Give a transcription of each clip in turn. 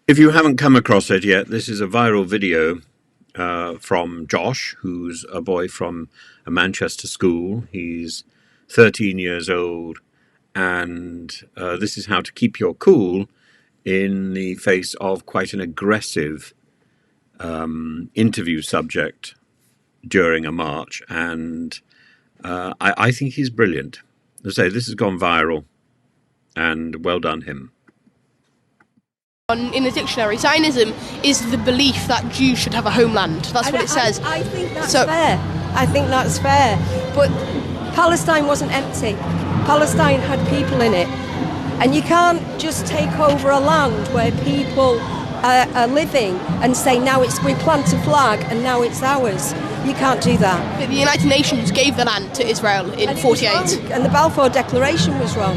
If you haven't come across it yet, this is a viral video from Josh, who's a boy from a Manchester school. He's 13 years old, and this is how to keep your cool in the face of quite an aggressive interview subject during a march. And I think he's brilliant. As I say, this has gone viral, and well done him. In the dictionary, Zionism is the belief that Jews should have a homeland. That's what it says. I think that's fair. I think that's fair. But Palestine wasn't empty. Palestine had people in it. And you can't just take over a land where people are living and say, now we plant a flag and now it's ours. You can't do that. But the United Nations gave the land to Israel in 48. And the Balfour Declaration was wrong.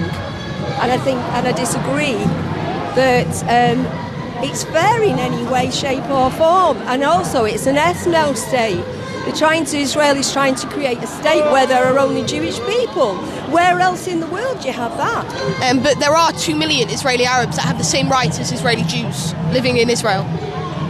And I disagree that it's fair in any way, shape or form. And also it's an ethno-state. Israelis trying to create a state where there are only Jewish people. Where else in the world do you have that? But there are 2 million Israeli Arabs that have the same rights as Israeli Jews living in Israel.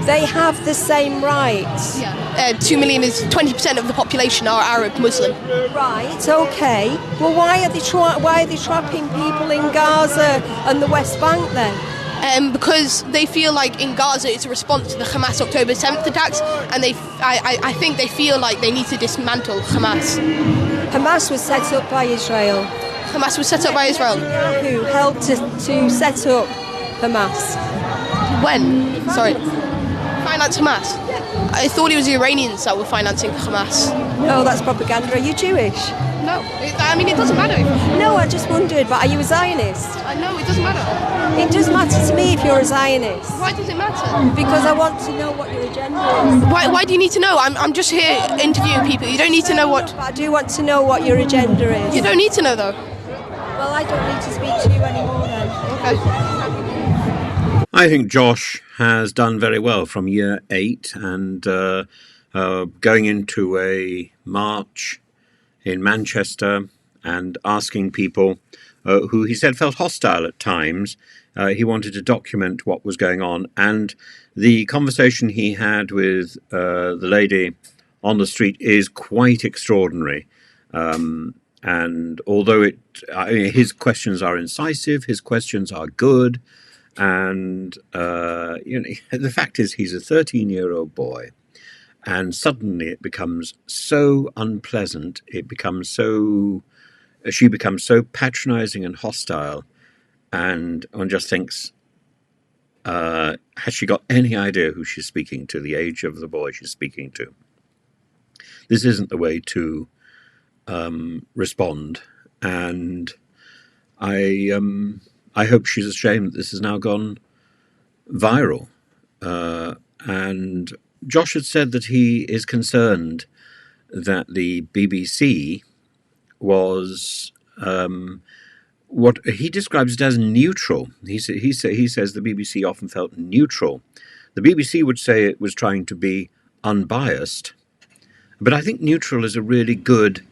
They have the same rights. Yeah. 2 million is 20% of the population are Arab Muslim. Right. Okay. Well, why are they trapping people in Gaza and the West Bank then? Because they feel like in Gaza it's a response to the Hamas October 7th attacks, and I think they feel like they need to dismantle Hamas. Hamas was set up by Israel. Hamas was set up by Israel. Who helped to set up Hamas? When? Sorry. Finance Hamas? Yeah. I thought it was the Iranians that were financing Hamas. No, that's propaganda. Are you Jewish? No. I mean, it doesn't matter. No, I just wondered, but are you a Zionist? No, it doesn't matter. It does matter to me if you're a Zionist. Why does it matter? Because I want to know what your agenda is. Why do you need to know? I'm just here interviewing people. You don't need to know what... But I do want to know what your agenda is. You don't need to know, though. Well, I don't need to speak to you anymore then. Okay. I think Josh has done very well from year 8 and going into a march in Manchester and asking people who he said felt hostile at times. He wanted to document what was going on, and the conversation he had with the lady on the street is quite extraordinary. And although his questions are incisive, his questions are good, and the fact is he's a 13-year-old boy. And suddenly it becomes so unpleasant. She becomes so patronizing and hostile. And one just thinks, has she got any idea who she's speaking to, the age of the boy she's speaking to? This isn't the way to respond. And I hope she's ashamed that this has now gone viral. And Josh had said that he is concerned that the BBC was what he describes it as neutral. He says the BBC often felt neutral. The BBC would say it was trying to be unbiased, but I think neutral is a really good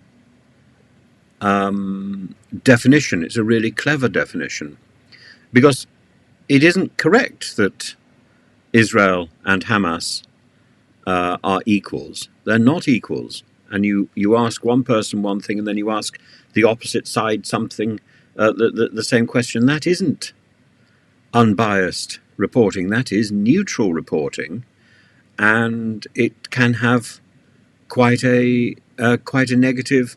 definition. It's a really clever definition, because it isn't correct that Israel and Hamas are equals. They're not equals. And you ask one person one thing, and then you ask the opposite side something, the same question. That isn't unbiased reporting. That is neutral reporting, and it can have quite a negative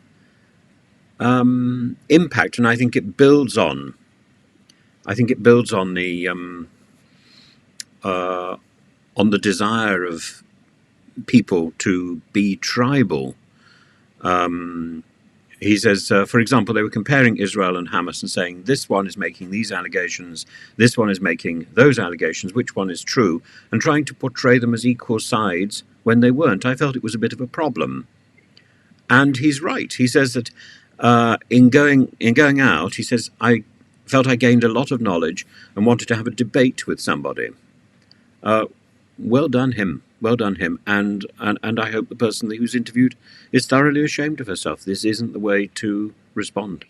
impact. And I think it builds on. The desire of people to be tribal. He says, for example, they were comparing Israel and Hamas and saying, this one is making these allegations, this one is making those allegations, which one is true, and trying to portray them as equal sides when they weren't. I felt it was a bit of a problem. And he's right. He says that in going out, he says, I felt I gained a lot of knowledge and wanted to have a debate with somebody. Well done him. Well done him. And I hope the person who's interviewed is thoroughly ashamed of herself. This isn't the way to respond.